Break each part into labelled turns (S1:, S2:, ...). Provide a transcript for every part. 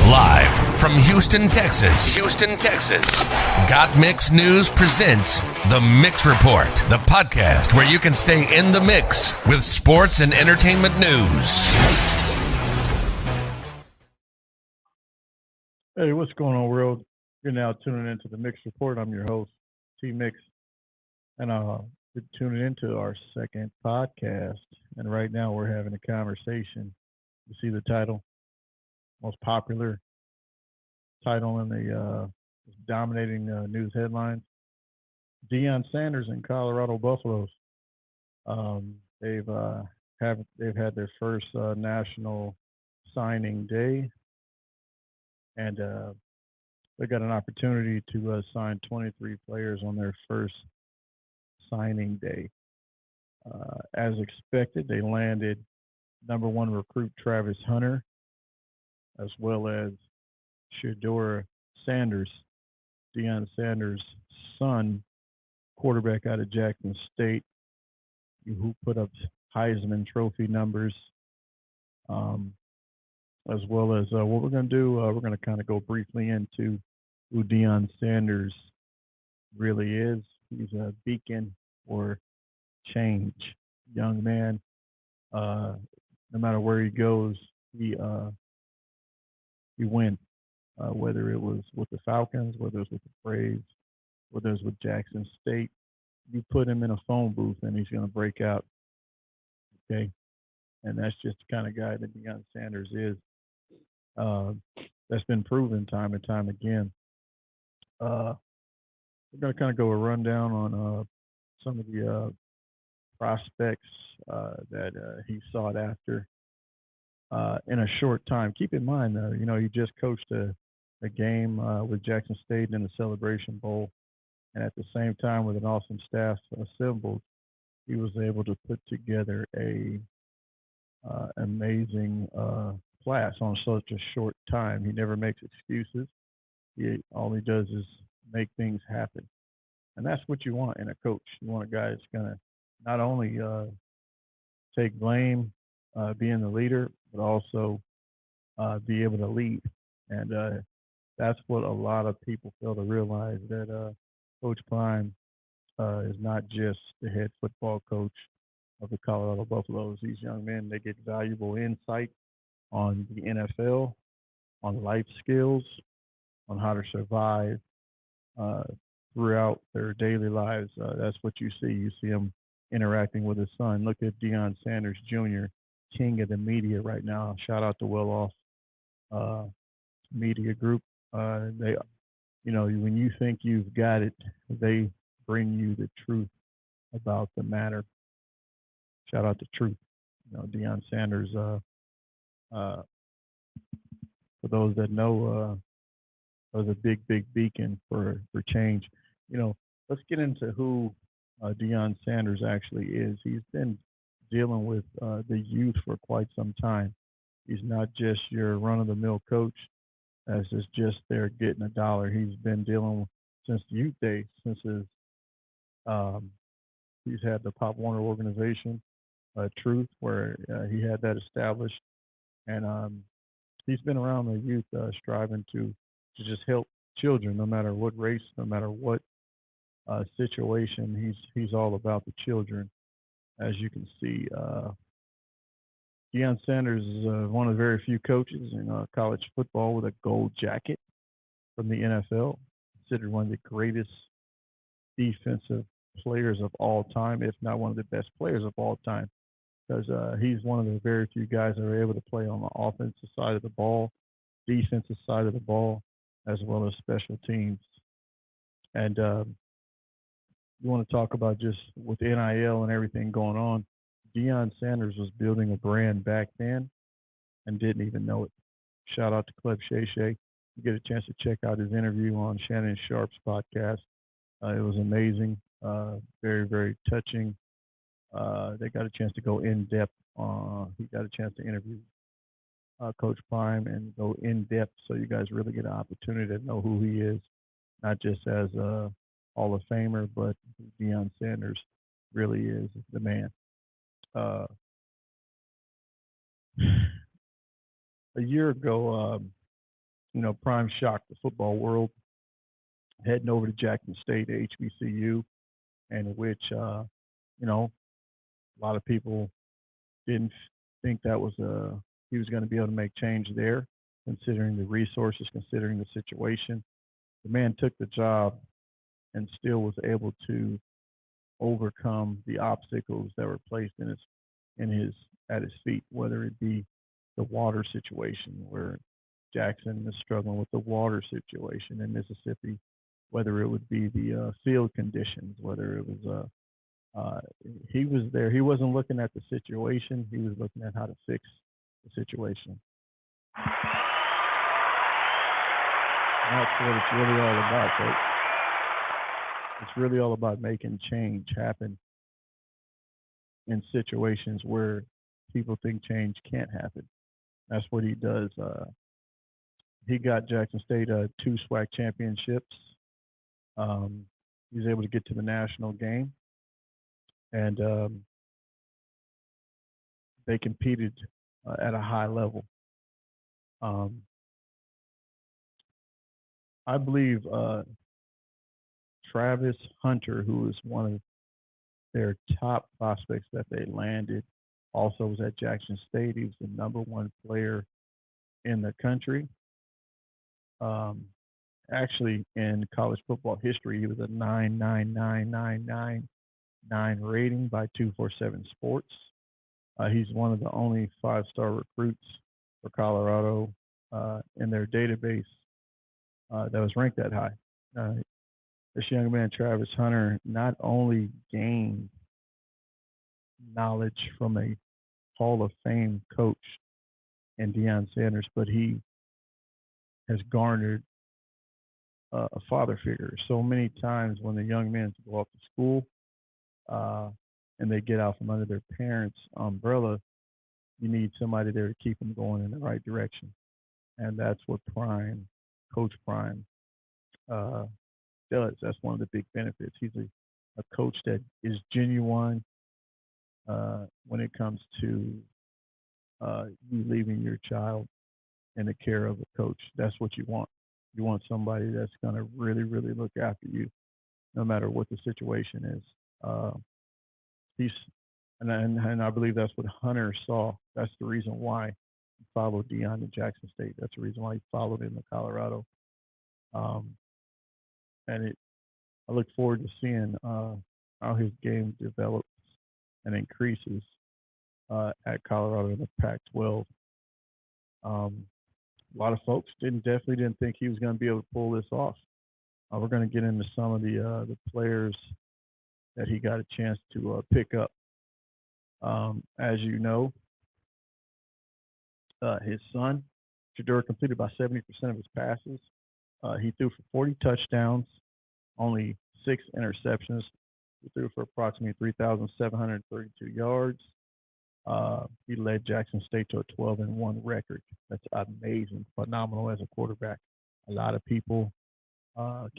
S1: Live from Houston, Texas. Got Mix News presents The Mix Report, the podcast where you can stay in the mix with sports and entertainment news.
S2: Hey, what's going on, world? You're now tuning into The Mix Report. I'm your host, T-Mix, and you're tuning into our second podcast. And right now we're having a conversation. You see the title? Most popular title in the dominating news headlines. Deion Sanders and Colorado Buffaloes. They've had their first national signing day, and they got an opportunity to sign 23 players on their first signing day. As expected, they landed number one recruit Travis Hunter, as well as Shedeur Sanders, Deion Sanders' son, quarterback out of Jackson State, who put up Heisman Trophy numbers, as well as what we're going to do. We're going to kind of go briefly into who Deion Sanders really is. He's a beacon for change. Young man, no matter where he goes, he wins. Whether it was with the Falcons, whether it was with the Braves, whether it was with Jackson State, you put him in a phone booth and he's going to break out. Okay, and that's just the kind of guy that Deion Sanders is. That's been proven time and time again. We're going to kind of go a rundown on some of the prospects that he sought after in a short time. Keep in mind, though, he just coached a game with Jackson State in the Celebration Bowl, and at the same time, with an awesome staff assembled, he was able to put together a amazing class on such a short time. He never makes excuses. All he does is make things happen, and that's what you want in a coach. You want a guy that's going to not only take blame, being the leader, but also be able to lead. And that's what a lot of people fail to realize, that Coach Prime is not just the head football coach of the Colorado Buffaloes. These young men, they get valuable insight on the NFL, on life skills, on how to survive throughout their daily lives. That's what you see. You see him interacting with his son. Look at Deion Sanders Jr., king of the media right now. Shout out to Well Off Media Group. They, when you think you've got it, they bring you the truth about the matter. Shout out to Truth. Deion Sanders, for those that know, was a big beacon for change. Let's get into who Deion Sanders actually is. He's been dealing with the youth for quite some time. He's not just your run-of-the-mill coach that's just there getting a dollar. He's been dealing since youth days, since he's had the Pop Warner organization, Truth, where he had that established, and he's been around the youth, striving to just help children, no matter what race, no matter what situation. He's all about the children, as you can see. Deion Sanders is one of the very few coaches in college football with a gold jacket from the NFL, considered one of the greatest defensive players of all time, if not one of the best players of all time, because he's one of the very few guys that are able to play on the offensive side of the ball, defensive side of the ball, as well as special teams. And you want to talk about just with NIL and everything going on, Deion Sanders was building a brand back then and didn't even know it. Shout out to Cleb Shay Shay. You get a chance to check out his interview on Shannon Sharp's podcast. It was amazing, very, very touching. They got a chance to go in depth. He got a chance to interview Coach Prime and go in depth, so you guys really get an opportunity to know who he is, not just as a Hall of Famer, but Deion Sanders really is the man. A year ago, Prime shocked the football world, heading over to Jackson State, HBCU, in which, a lot of people didn't think that was he was going to be able to make change there, considering the resources, considering the situation. The man took the job and still was able to overcome the obstacles that were placed at his feet, whether it be the water situation where Jackson is struggling with the water situation in Mississippi, whether it would be the field conditions, whether it was he was there. He wasn't looking at the situation. He was looking at how to fix the situation. And that's what it's really all about, folks. It's really all about making change happen in situations where people think change can't happen. That's what he does. He got Jackson State 2 SWAC championships. He was able to get to the national game, and they competed at a high level. I believe Travis Hunter, who is one of their top prospects that they landed, also was at Jackson State. He was the number one player in the country. Actually, in college football history, he was a 9.9999 rating by 247 Sports. He's one of the only 5-star recruits for Colorado in their database that was ranked that high. This young man, Travis Hunter, not only gained knowledge from a Hall of Fame coach in Deion Sanders, but he has garnered a father figure. So many times when the young men go off to school and they get out from under their parents' umbrella, you need somebody there to keep them going in the right direction. And that's what Coach Prime does. That's one of the big benefits. He's a coach that is genuine when it comes to you leaving your child in the care of a coach. That's what you want. You want somebody that's going to really, really look after you, no matter what the situation is. And I believe that's what Hunter saw. That's the reason why he followed Deion to Jackson State. That's the reason why he followed him to Colorado. And I look forward to seeing how his game develops and increases at Colorado in the Pac-12. A lot of folks definitely didn't think he was going to be able to pull this off. We're going to get into some of the players that he got a chance to pick up. As you know, his son, Shedeur, completed about 70% of his passes. He threw for 40 touchdowns, only 6 interceptions. He threw for approximately 3,732 yards. He led Jackson State to a 12-1 record. That's amazing, phenomenal as a quarterback. A lot of people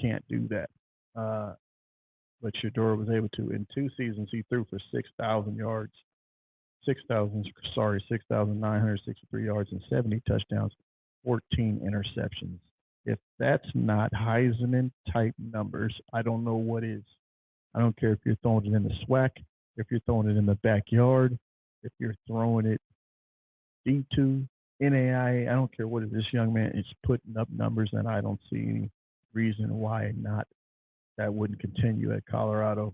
S2: can't do that. But Shedeur was able to. In 2 seasons, he threw for 6,000 yards, 6,963 yards and 70 touchdowns, 14 interceptions. If that's not Heisman-type numbers, I don't know what is. I don't care if you're throwing it in the SWAC, if you're throwing it in the backyard, if you're throwing it D2, NAIA, I don't care what it is. This young man is putting up numbers, and I don't see any reason why not that wouldn't continue at Colorado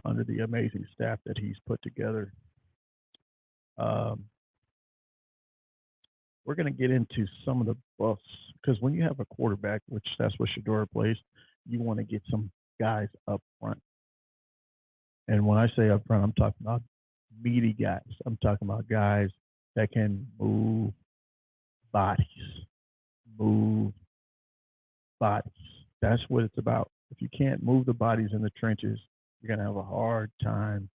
S2: under the amazing staff that he's put together. We're going to get into some of the buffs, because when you have a quarterback, which that's what Shedeur plays, you want to get some guys up front. And when I say up front, I'm talking about meaty guys. I'm talking about guys that can move bodies. That's what it's about. If you can't move the bodies in the trenches, you're going to have a hard time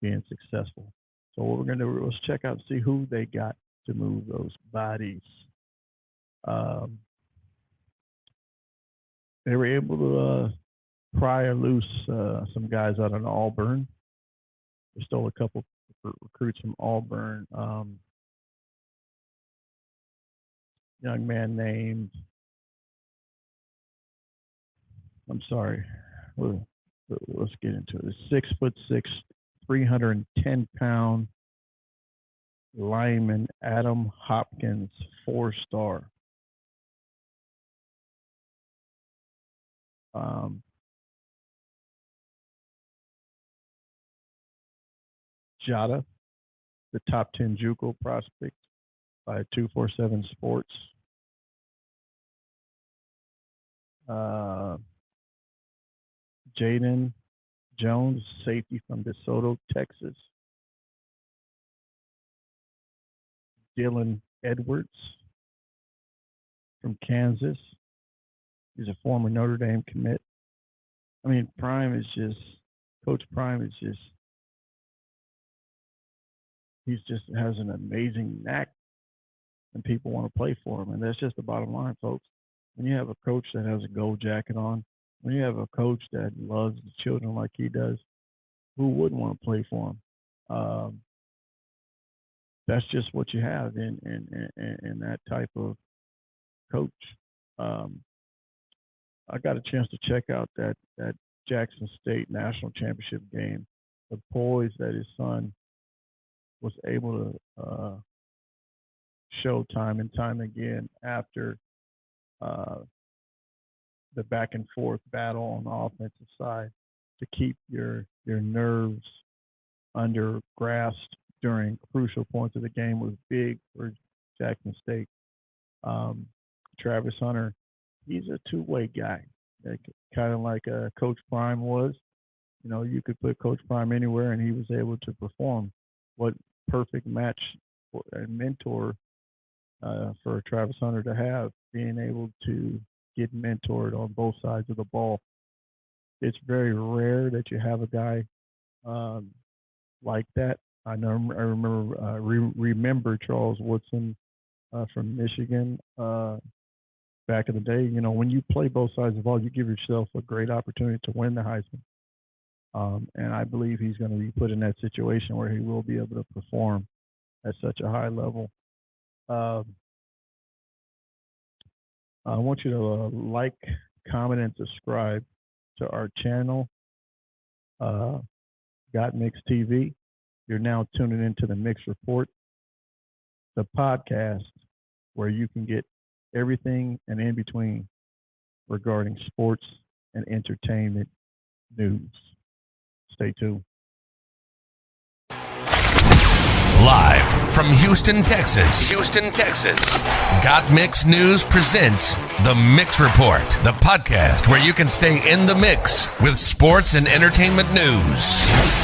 S2: being successful. So what we're going to do is check out and see who they got to move those bodies. They were able to pry loose some guys out of Auburn. They stole a couple recruits from Auburn. young man named, I'm sorry, let's get into it. 6'6", 310-pound lineman Adam Hopkins, 4-star. Jada, the top 10 JUCO prospect by 247 Sports. Jaden Jones, safety from DeSoto, Texas. Dylan Edwards from Kansas. He's a former Notre Dame commit. I mean, Coach Prime is just, he just has an amazing knack, and people want to play for him. And that's just the bottom line, folks. When you have a coach that has a gold jacket on, when you have a coach that loves the children like he does, who wouldn't want to play for him? That's just what you have in that type of coach. I got a chance to check out that Jackson State national championship game. The poise that his son was able to show time and time again after the back and forth battle on the offensive side to keep your nerves under grasp during crucial points of the game was big for Jackson State. Travis Hunter, he's a two-way guy, kind of like Coach Prime was. You know, you could put Coach Prime anywhere, and he was able to perform. What perfect match and mentor for Travis Hunter to have, being able to get mentored on both sides of the ball. It's very rare that you have a guy like that. I remember Charles Woodson from Michigan back in the day. You know, when you play both sides of the ball, you give yourself a great opportunity to win the Heisman. And I believe he's going to be put in that situation where he will be able to perform at such a high level. I want you to like, comment, and subscribe to our channel, Got Mix TV. You're now tuning into the Mix Report, the podcast where you can get everything and in between regarding sports and entertainment news. Stay tuned.
S1: Live from Houston, Texas. Got Mix News presents The Mix Report, the podcast where you can stay in the mix with sports and entertainment news.